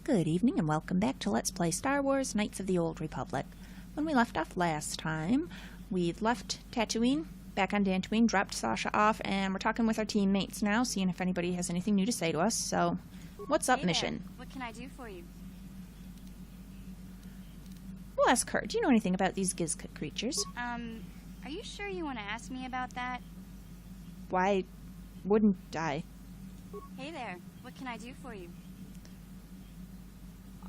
Good evening and welcome back to Let's Play Star Wars Knights of the Old Republic. When we left off last time, we'd left Tatooine, back on Dantooine, dropped Sasha off, and we're talking with our teammates now, seeing if anybody has anything new to say to us. So, what's up, mission? What can I do for you? We'll ask her. Do you know anything about these Gizka creatures? Are you sure you want to ask me about that? Why wouldn't I? Hey there, what can I do for you?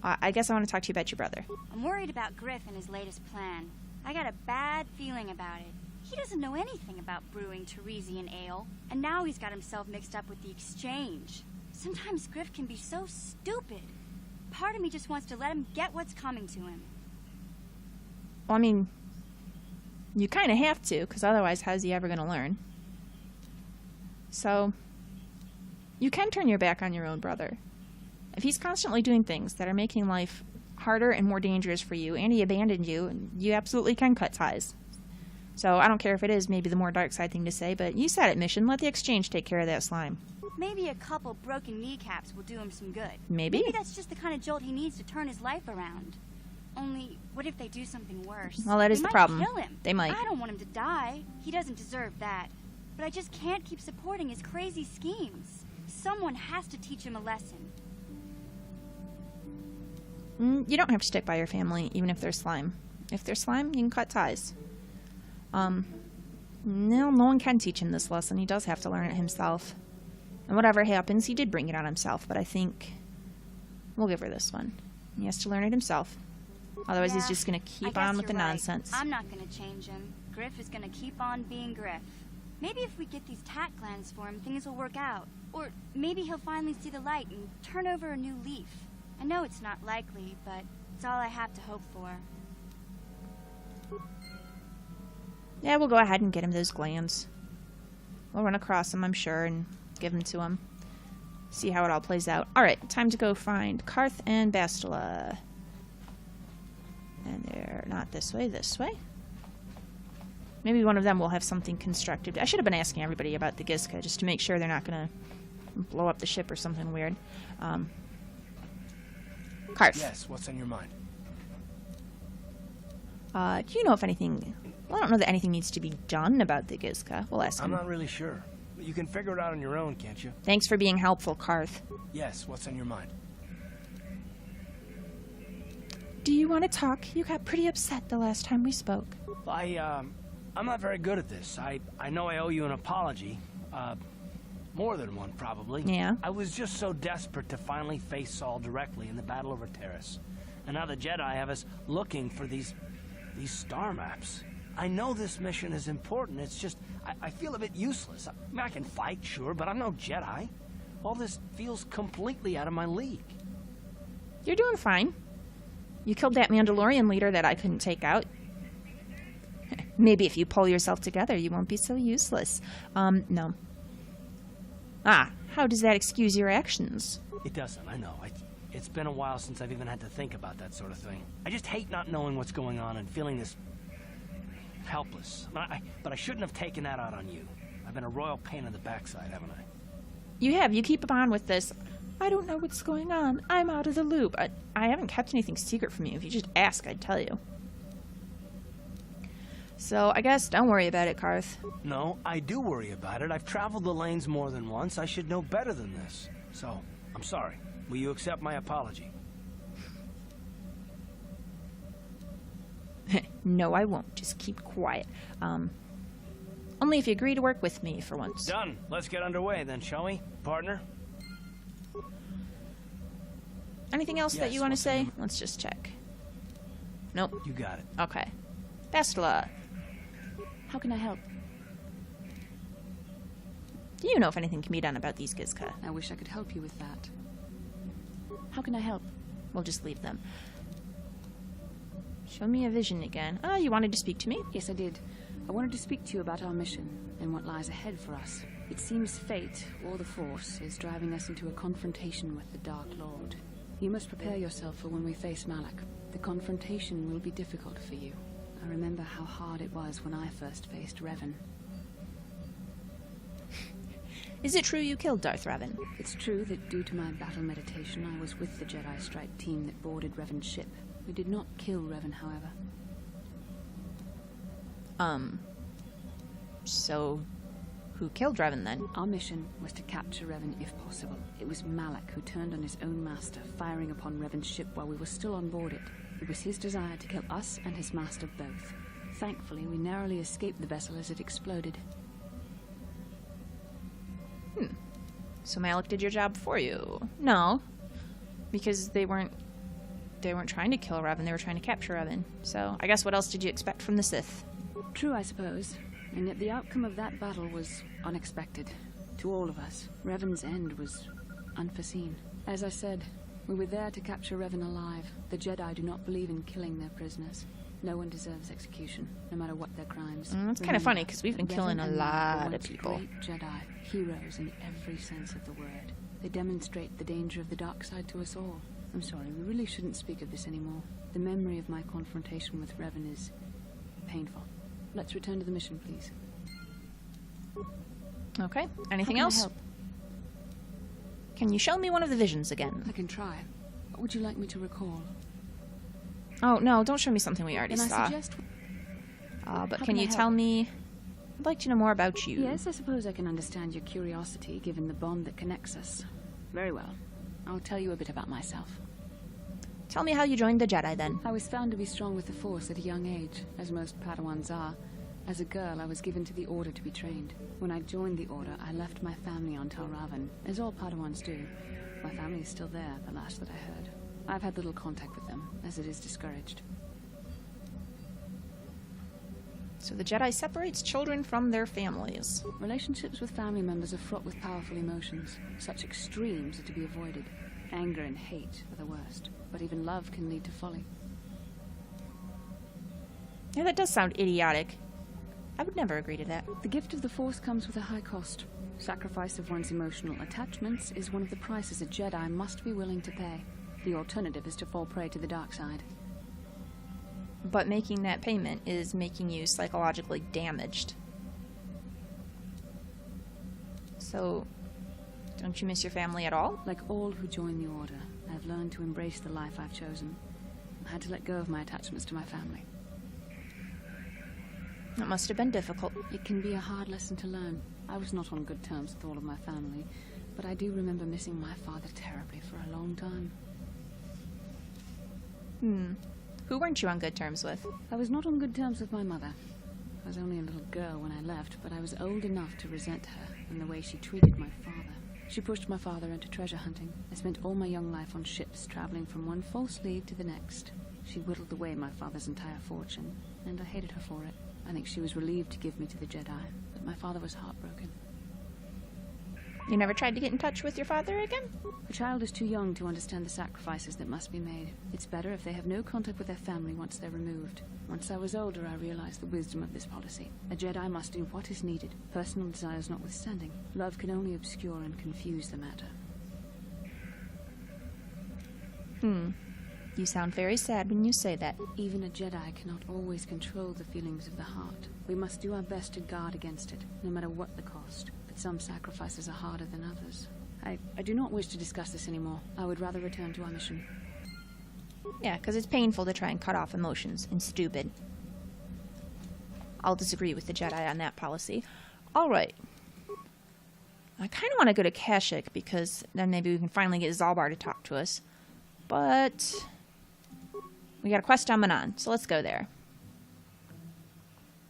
I guess I want to talk to you about your brother. I'm worried about Griff and his latest plan. I got a bad feeling about it. He doesn't know anything about brewing Teresian ale, and now he's got himself mixed up with the exchange. Sometimes Griff can be so stupid. Part of me just wants to let him get what's coming to him. Well, I mean, you kind of have to, because otherwise how's he ever going to learn? So, you can turn your back on your own brother. If he's constantly doing things that are making life harder and more dangerous for you, and he abandoned you, you absolutely can cut ties. So I don't care if it is maybe the more dark side thing to say, but you said it, Mission. Let the exchange take care of that slime. Maybe a couple broken kneecaps will do him some good. Maybe? Maybe that's just the kind of jolt he needs to turn his life around. Only, what if they do something worse? Well, that is the problem. They might kill him. They might. I don't want him to die. He doesn't deserve that. But I just can't keep supporting his crazy schemes. Someone has to teach him a lesson. You don't have to stick by your family, even if they're slime. If they're slime, you can cut ties. No one can teach him this lesson. He does have to learn it himself. And whatever happens, he did bring it on himself, but I think we'll give her this one. He has to learn it himself. Otherwise, he's just going to keep on with the nonsense. I'm not going to change him. Griff is going to keep on being Griff. Maybe if we get these tat glands for him, things will work out. Or maybe he'll finally see the light and turn over a new leaf. I know it's not likely, but it's all I have to hope for. Yeah, we'll go ahead and get him those glands. We'll run across them, I'm sure, and give them to him. See how it all plays out. Alright, time to go find Carth and Bastila. And they're not this way, this way. Maybe one of them will have something constructive. I should have been asking everybody about the Gizka, just to make sure they're not going to blow up the ship or something weird. Carth. Yes, what's on your mind? Do you know if anything... Well, I don't know that anything needs to be done about the Gizka. We'll ask him. I'm not really sure. But you can figure it out on your own, can't you? Thanks for being helpful, Carth. Yes, what's on your mind? Do you want to talk? You got pretty upset the last time we spoke. I'm not very good at this. I know I owe you an apology. More than one, probably. Yeah? I was just so desperate to finally face Saul directly in the battle over Terrace. And now the Jedi have us looking for these star maps. I know this mission is important. It's just, I feel a bit useless. I mean, I can fight, sure, but I'm no Jedi. All this feels completely out of my league. You're doing fine. You killed that Mandalorian leader that I couldn't take out. Maybe if you pull yourself together, you won't be so useless. No. Ah, how does that excuse your actions? It doesn't, I know. It's been a while since I've even had to think about that sort of thing. I just hate not knowing what's going on and feeling this... helpless. But I shouldn't have taken that out on you. I've been a royal pain in the backside, haven't I? You have. You keep on with this. I don't know what's going on. I'm out of the loop. I haven't kept anything secret from you. If you just ask, I'd tell you. So, I guess don't worry about it, Carth. No, I do worry about it. I've traveled the lanes more than once. I should know better than this. So, I'm sorry. Will you accept my apology? No, I won't. Just keep quiet. Only if you agree to work with me for once. Done. Let's get underway then, shall we, partner? Anything else that you want to say? Let's just check. Nope. You got it. Okay. Bastila. How can I help? Do you know if anything can be done about these Gizka? I wish I could help you with that. How can I help? We'll just leave them. Show me a vision again. Oh, you wanted to speak to me? Yes, I did. I wanted to speak to you about our mission and what lies ahead for us. It seems fate, or the Force, is driving us into a confrontation with the Dark Lord. You must prepare yourself for when we face Malak. The confrontation will be difficult for you. I remember how hard it was when I first faced Revan. Is it true you killed Darth Revan? It's true that due to my battle meditation, I was with the Jedi strike team that boarded Revan's ship. We did not kill Revan, however. So who killed Revan then? Our mission was to capture Revan if possible. It was Malak who turned on his own master, firing upon Revan's ship while we were still on board it. It was his desire to kill us and his master both. Thankfully, we narrowly escaped the vessel as it exploded. So Malak did your job for you? No, because they weren't trying to kill Revan, they were trying to capture Revan. So I guess what else did you expect from the Sith? True, I suppose. And yet the outcome of that battle was unexpected. To all of us. Revan's end was unforeseen. As I said, we were there to capture Revan alive. The Jedi do not believe in killing their prisoners. No one deserves execution, no matter what their crimes. That's kind of funny, because we've been Revan killing a and Malak were lot of once people. Great Jedi, heroes in every sense of the word. They demonstrate the danger of the dark side to us all. I'm sorry, we really shouldn't speak of this anymore. The memory of my confrontation with Revan is painful. Let's return to the mission, please. Okay, anything How can I else? help? Can you show me one of the visions again? I can try. What would you like me to recall? Oh, no, don't show me something we already Then I saw. suggest... But How can can I you help? tell me... I'd like to know more about you. Yes, I suppose I can understand your curiosity, given the bond that connects us. Very well. I'll tell you a bit about myself. Tell me how you joined the Jedi, then. I was found to be strong with the Force at a young age, as most Padawans are. As a girl, I was given to the Order to be trained. When I joined the Order, I left my family on Tal Ravan, as all Padawans do. My family is still there, the last that I heard. I've had little contact with them, as it is discouraged. So the Jedi separates children from their families. Relationships with family members are fraught with powerful emotions. Such extremes are to be avoided. Anger and hate are the worst, but even love can lead to folly. Yeah, that does sound idiotic. I would never agree to that. The gift of the Force comes with a high cost. Sacrifice of one's emotional attachments is one of the prices a Jedi must be willing to pay. The alternative is to fall prey to the dark side. But making that payment is making you psychologically damaged. So, don't you miss your family at all? Like all who join the Order, I've learned to embrace the life I've chosen. I had to let go of my attachments to my family. That must have been difficult. It can be a hard lesson to learn. I was not on good terms with all of my family, but I do remember missing my father terribly for a long time. Who weren't you on good terms with? I was not on good terms with my mother. I was only a little girl when I left, but I was old enough to resent her and the way she treated my father. She pushed my father into treasure hunting. I spent all my young life on ships, traveling from one false lead to the next. She whittled away my father's entire fortune, and I hated her for it. I think she was relieved to give me to the Jedi, but my father was heartbroken. You never tried to get in touch with your father again? A child is too young to understand the sacrifices that must be made. It's better if they have no contact with their family once they're removed. Once I was older, I realized the wisdom of this policy. A Jedi must do what is needed, personal desires notwithstanding. Love can only obscure and confuse the matter. You sound very sad when you say that. Even a Jedi cannot always control the feelings of the heart. We must do our best to guard against it, no matter what the cost. But some sacrifices are harder than others. I do not wish to discuss this anymore. I would rather return to our mission. Yeah, because it's painful to try and cut off emotions, and stupid. I'll disagree with the Jedi on that policy. Alright. I kind of want to go to Kashyyyk, because then maybe we can finally get Zalbar to talk to us. But we got a quest on Manan, so let's go there.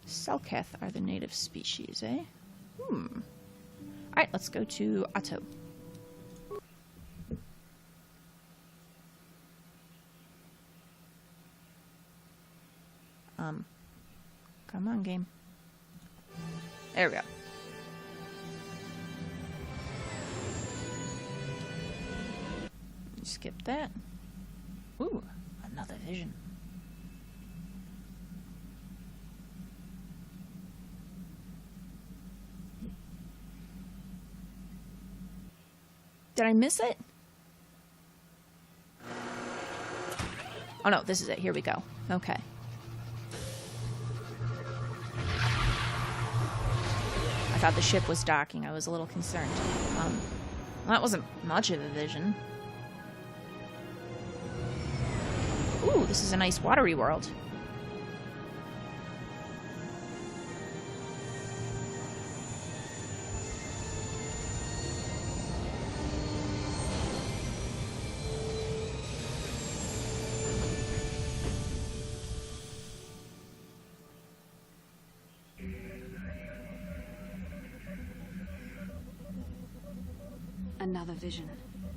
Selkath are the native species, eh? Alright, let's go to Atto. Come on, game. There we go. Skip that. Ooh, another vision. Did I miss it? Oh no, this is it. Here we go. Okay. I thought the ship was docking. I was a little concerned. That wasn't much of a vision. Ooh, this is a nice watery world. Another vision.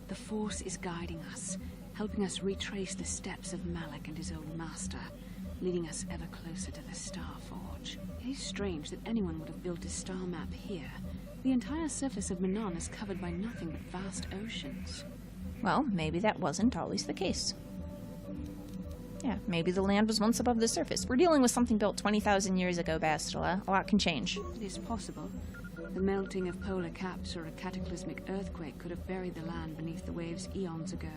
The Force is guiding us, helping us retrace the steps of Malak and his old master, leading us ever closer to the Star Forge. It is strange that anyone would have built a star map here. The entire surface of Manon is covered by nothing but vast oceans. Well, maybe that wasn't always the case. Yeah, maybe the land was once above the surface. We're dealing with something built 20,000 years ago, Bastila. A lot can change. It is possible. The melting of polar caps or a cataclysmic earthquake could have buried the land beneath the waves eons ago.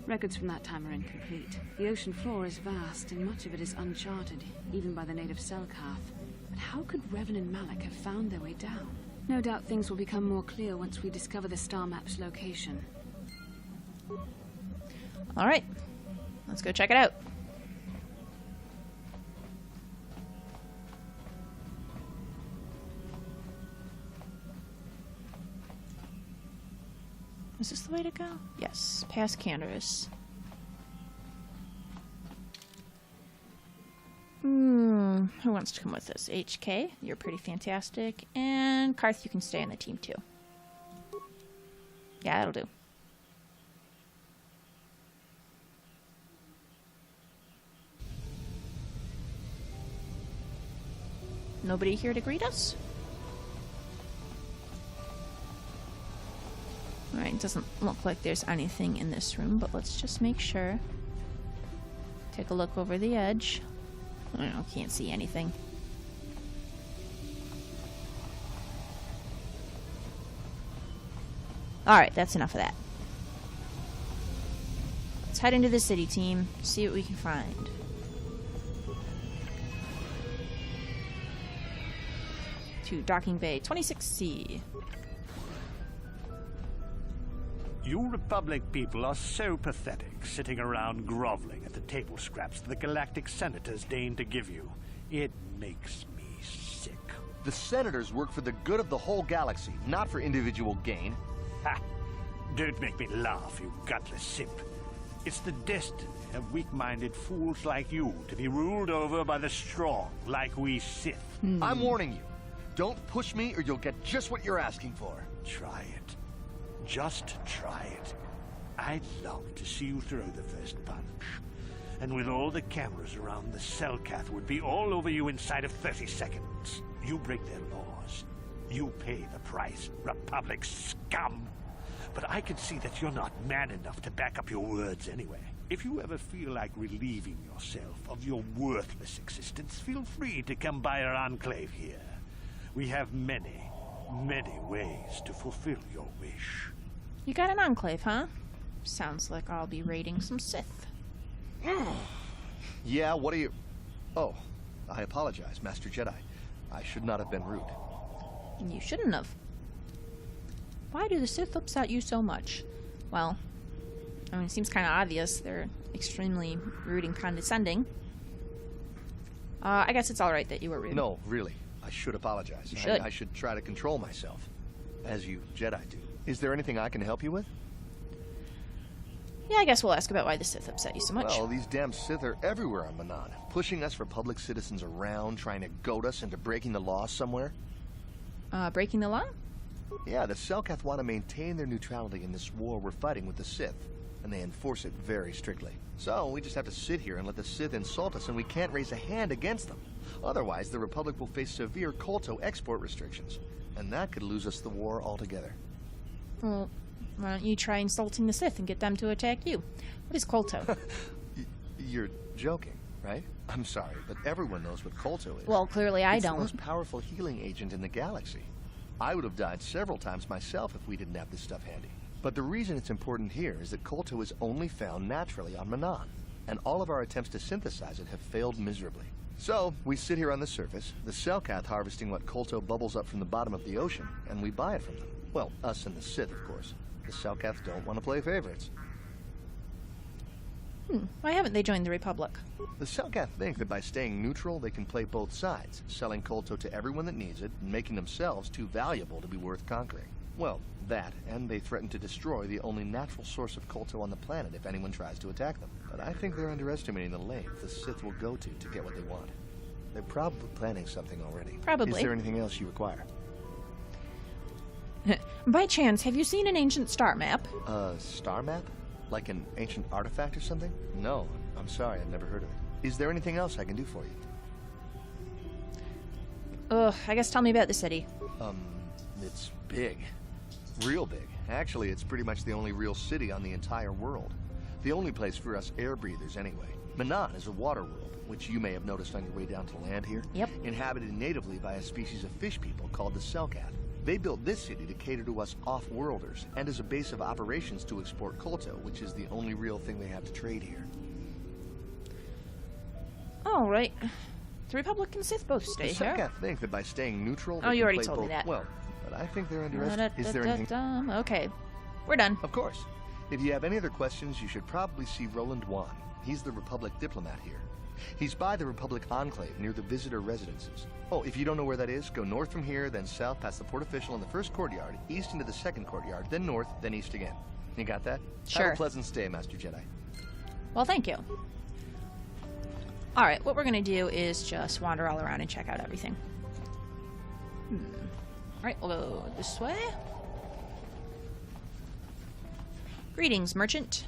Records from that time are incomplete. The ocean floor is vast, and much of it is uncharted, even by the native Selkath. But how could Revan and Malak have found their way down? No doubt things will become more clear once we discover the star map's location. All right, let's go check it out. Is this the way to go? Yes, past Canderous. Who wants to come with us? HK, you're pretty fantastic. And Karth, you can stay on the team too. Yeah, that'll do. Nobody here to greet us? Alright, doesn't look like there's anything in this room, but let's just make sure. Take a look over the edge. I don't know, can't see anything. Alright, that's enough of that. Let's head into the city, team. See what we can find. To Docking Bay 26C. You Republic people are so pathetic, sitting around groveling at the table scraps the galactic senators deign to give you. It makes me sick. The senators work for the good of the whole galaxy, not for individual gain. Ha! Don't make me laugh, you gutless simp. It's the destiny of weak-minded fools like you to be ruled over by the strong, like we Sith. I'm warning you. Don't push me or you'll get just what you're asking for. Try it. Just try it. I'd love to see you throw the first punch. And with all the cameras around, the Selkath would be all over you inside of 30 seconds. You break their laws. You pay the price, Republic scum. But I can see that you're not man enough to back up your words anyway. If you ever feel like relieving yourself of your worthless existence, feel free to come by our enclave here. We have many, many ways to fulfill your wish. You got an enclave, huh? Sounds like I'll be raiding some Sith. Yeah, what are you... Oh, I apologize, Master Jedi. I should not have been rude. You shouldn't have. Why do the Sith upset you so much? Well, I mean, it seems kind of obvious. They're extremely rude and condescending. I guess it's alright that you were rude. No, really. I should apologize. You should. I should try to control myself, as you Jedi do. Is there anything I can help you with? Yeah, I guess we'll ask about why the Sith upset you so much. Well, these damn Sith are everywhere on Manon, pushing us for public citizens around, trying to goad us into breaking the law somewhere. Breaking the law? Yeah, the Selkath want to maintain their neutrality in this war we're fighting with the Sith, and they enforce it very strictly. So, we just have to sit here and let the Sith insult us, and we can't raise a hand against them. Otherwise, the Republic will face severe Kolto export restrictions, and that could lose us the war altogether. Well, why don't you try insulting the Sith and get them to attack you? What is Kolto? You're joking, right? I'm sorry, but everyone knows what Kolto is. Well, clearly I It's don't. the most powerful healing agent in the galaxy. I would have died several times myself if we didn't have this stuff handy. But the reason it's important here is that Kolto is only found naturally on Manon, and all of our attempts to synthesize it have failed miserably. So, we sit here on the surface, the Selkath harvesting what Kolto bubbles up from the bottom of the ocean, and we buy it from them. Well, us and the Sith, of course. The Selkath don't want to play favorites. Why haven't they joined the Republic? The Selkath think that by staying neutral, they can play both sides, selling Kolto to everyone that needs it, and making themselves too valuable to be worth conquering. Well, that, and they threaten to destroy the only natural source of Kolto on the planet if anyone tries to attack them. But I think they're underestimating the length the Sith will go to get what they want. They're probably planning something already. Probably. Is there anything else you require? By chance, have you seen an ancient star map? Star map? Like an ancient artifact or something? No, I'm sorry, I've never heard of it. Is there anything else I can do for you? Ugh, I guess tell me about the city. It's big. Real big. Actually, it's pretty much the only real city on the entire world. The only place for us air breathers, anyway. Manan is a water world, which you may have noticed on your way down to land here. Yep. Inhabited natively by a species of fish people called the Selkath. They built this city to cater to us off-worlders, and as a base of operations to export Kolto, which is the only real thing they have to trade here. All right. The Republic and Sith both stay The here. Selkath think that by staying neutral, Oh, they you can already play told me both that. well. But I think they're underestimating. Is there anything? Okay. We're done. Of course. If you have any other questions, you should probably see Roland Wan. He's the Republic diplomat here. He's by the Republic Enclave near the visitor residences. Oh, if you don't know where that is, go north from here, then south past the port official in the first courtyard, east into the second courtyard, then north, then east again. You got that? Sure. Have a pleasant stay, Master Jedi. Well, thank you. All right, what we're going to do is just wander all around and check out everything. All right, we'll go this way. Greetings, merchant.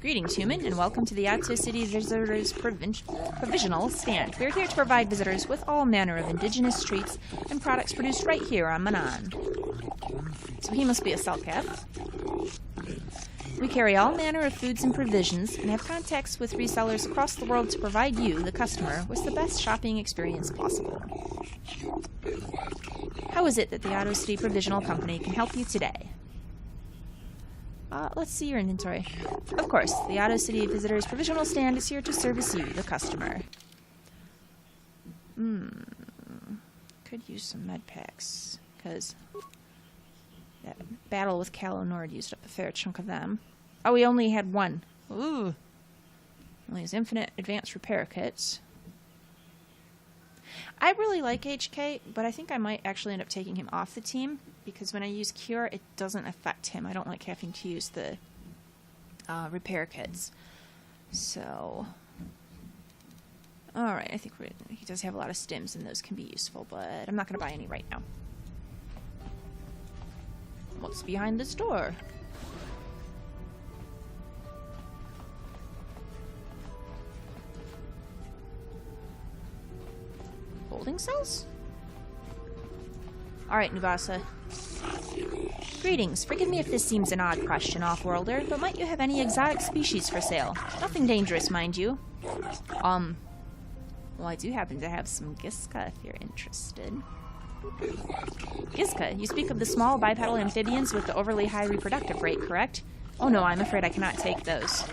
Greetings, human, and welcome to the Atto City Visitors Provisional Stand. We're here to provide visitors with all manner of indigenous treats and products produced right here on Manan. So he must be a Selkath. We carry all manner of foods and provisions and have contacts with resellers across the world to provide you, the customer, with the best shopping experience possible. How is it that the Atto City Provisional Company can help you today? Let's see your inventory. Of course, the Atto City Visitors Provisional Stand is here to service you, the customer. Could use some med packs, because that battle with Calo Nord used up a fair chunk of them. Oh, we only had one. Ooh. Only has infinite advanced repair kits. I really like HK, but I think I might actually end up taking him off the team, because when I use Cure, it doesn't affect him. I don't like having to use the repair kits. So, alright, I think he does have a lot of stims, and those can be useful, but I'm not going to buy any right now. What's behind this door? Holding cells? Alright, Nubasa. Greetings. Forgive me if this seems an odd question, Off-Worlder, but might you have any exotic species for sale? Nothing dangerous, mind you. Well, I do happen to have some Giska if you're interested. Giska, you speak of the small bipedal amphibians with the overly high reproductive rate, correct? Oh no, I'm afraid I cannot take those.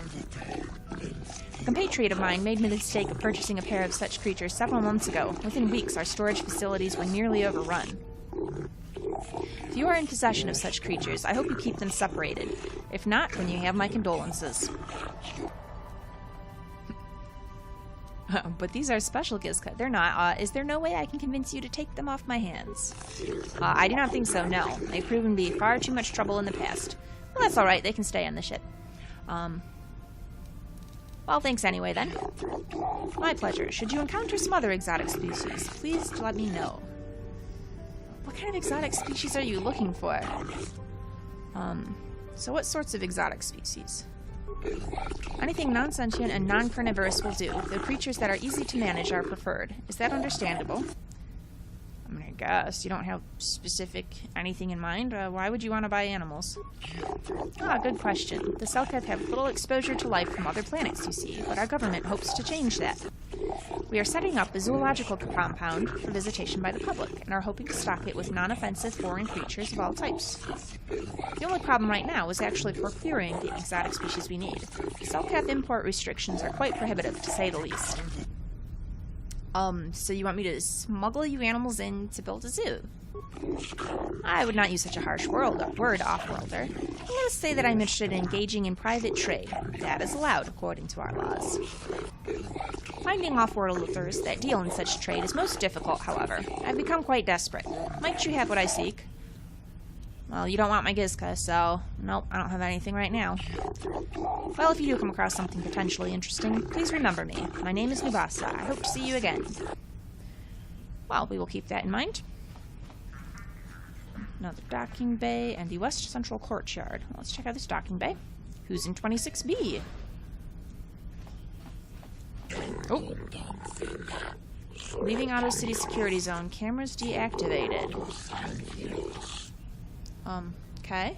A compatriot of mine made me the mistake of purchasing a pair of such creatures several months ago. Within weeks, our storage facilities were nearly overrun. If you are in possession of such creatures, I hope you keep them separated. If not, then you have my condolences. But these are special Giska. They're not. Is there no way I can convince you to take them off my hands? I do not think so, no. They've proven to be far too much trouble in the past. Well, that's alright. They can stay on the ship. Well, thanks anyway, then. My pleasure. Should you encounter some other exotic species, please let me know. What kind of exotic species are you looking for? So what sorts of exotic species? Anything non-sentient and non-carnivorous will do. The creatures that are easy to manage are preferred. Is that understandable? I mean, I guess. You don't have specific anything in mind. Why would you want to buy animals? Good question. The Selkath have little exposure to life from other planets, you see, but our government hopes to change that. We are setting up a zoological compound for visitation by the public, and are hoping to stock it with non-offensive foreign creatures of all types. The only problem right now is actually procuring the exotic species we need. Selkath import restrictions are quite prohibitive, to say the least. So you want me to smuggle you animals in to build a zoo? I would not use such a harsh word, off-worlder. Let us say that I'm interested in engaging in private trade. That is allowed according to our laws. Finding off-worlders that deal in such trade is most difficult, however. I've become quite desperate. Might you have what I seek? Well, you don't want my Gizka, so nope, I don't have anything right now. Well, if you do come across something potentially interesting, please remember me. My name is Nubasa. I hope to see you again. Well, we will keep that in mind. Another docking bay and the West Central Courtyard. Well, let's check out this docking bay. Who's in 26B? Oh. Leaving Auto City Security Zone. Cameras deactivated. Okay.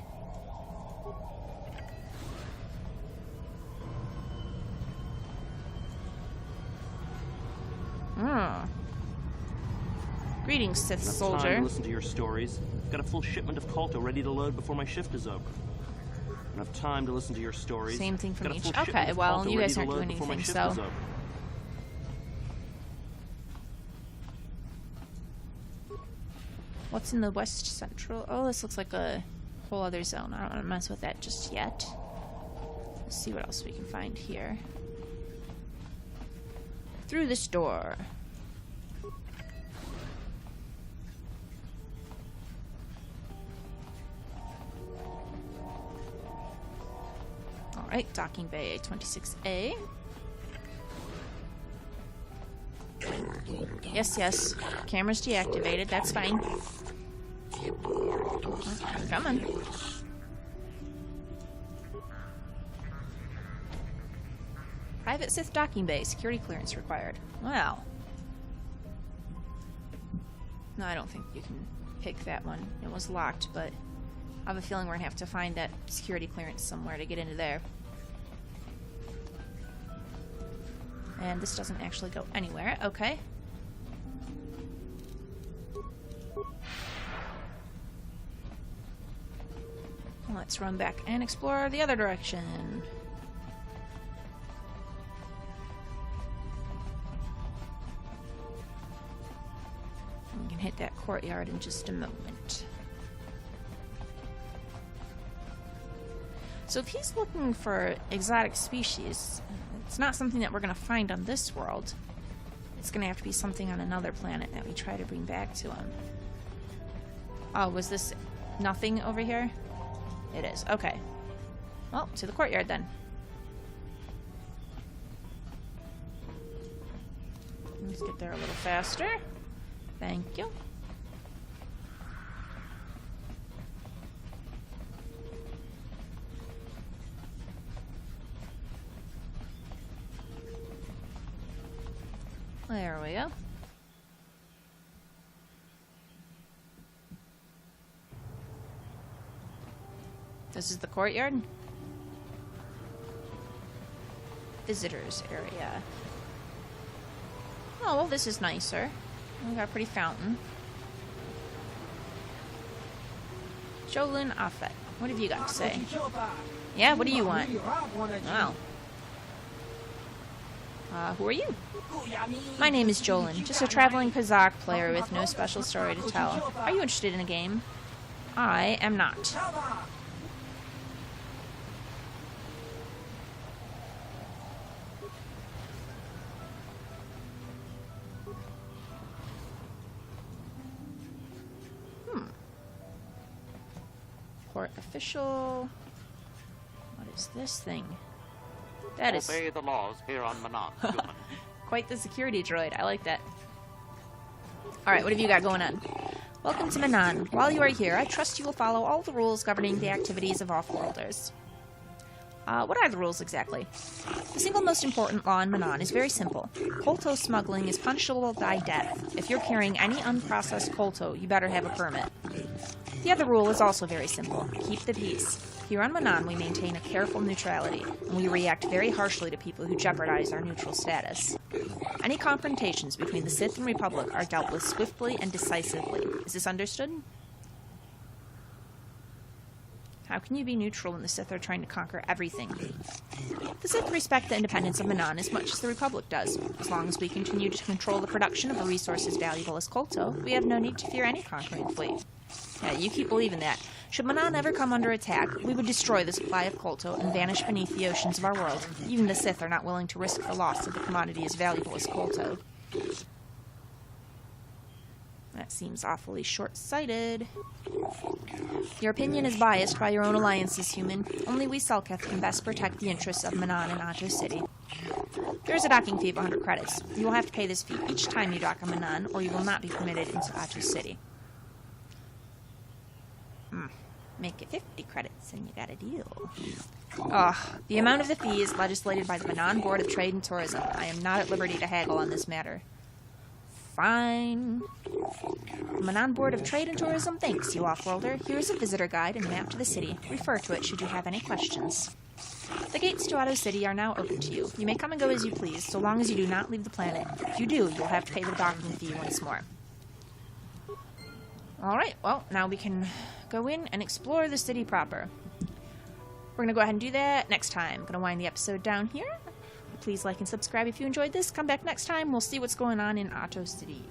Greetings, Sith Enough soldier. time to listen to your stories. I've got a full shipment of Kolto ready to load before my shift is over. Enough time to listen to your stories. Same thing from Got a each. full shipment Okay, of well, Kolto you ready guys to aren't load doing before my anything, shift so. is over. What's in the West Central? Oh, this looks like a whole other zone. I don't want to mess with that just yet. Let's see what else we can find here. Through this door. Alright, docking bay 26A. Yes. Camera's deactivated. That's fine. Come on. Private Sith docking bay. Security clearance required. Well. No, I don't think you can pick that one. It was locked, but I have a feeling we're going to have to find that security clearance somewhere to get into there. And this doesn't actually go anywhere. Okay. Let's run back and explore the other direction. We can hit that courtyard in just a moment. So if he's looking for exotic species, it's not something that we're going to find on this world. It's going to have to be something on another planet that we try to bring back to him. Oh, was this nothing over here? It is. Okay. Well, to the courtyard then. Let's get there a little faster. Thank you. There we go. This is the courtyard. Visitors area. Oh, well, this is nicer. We got a pretty fountain. Jolin Affet, what have you got to say? Yeah, what do you want? Wow. Who are you? My name is Jolin, just a traveling Kazakh player with no special story to tell. Are you interested in a game? I am not. Port official. What is this thing? That is Obey the laws here on Manan, human. quite the security droid. I like that. Alright, what have you got going on? Welcome to Manan. While you are here, I trust you will follow all the rules governing the activities of off-worlders. What are the rules exactly? The single most important law in Manan is very simple. Kolto smuggling is punishable by death. If you're carrying any unprocessed Kolto, you better have a permit. The other rule is also very simple. Keep the peace. Here on Manaan, we maintain a careful neutrality, and we react very harshly to people who jeopardize our neutral status. Any confrontations between the Sith and Republic are dealt with swiftly and decisively. Is this understood? How can you be neutral when the Sith are trying to conquer everything? The Sith respect the independence of Manaan as much as the Republic does. As long as we continue to control the production of a resource as valuable as Kolto, we have no need to fear any conquering fleet. Yeah, you keep believing that. Should Manaan ever come under attack, we would destroy the supply of Kolto and vanish beneath the oceans of our world. Even the Sith are not willing to risk the loss of a commodity as valuable as Kolto. That seems awfully short-sighted. Your opinion is biased by your own alliances, human. Only we Selkath can best protect the interests of Manaan and Ahto City. There is a docking fee of 100 credits. You will have to pay this fee each time you dock on Manaan, or you will not be permitted into Ahto City. Make it 50 credits and you got a deal. The amount of the fee is legislated by the Manaan Board of Trade and Tourism. I am not at liberty to haggle on this matter. Fine. Manaan Board of Trade and Tourism thanks you, Offworlder. Here is a visitor guide and a map to the city. Refer to it should you have any questions. The gates to Ahto City are now open to you. You may come and go as you please, so long as you do not leave the planet. If you do, you'll have to pay the docking fee once more. Alright, well, now we can go in and explore the city proper. We're going to go ahead and do that next time. I'm going to wind the episode down here. Please like and subscribe if you enjoyed this. Come back next time. We'll see what's going on in Ahto City.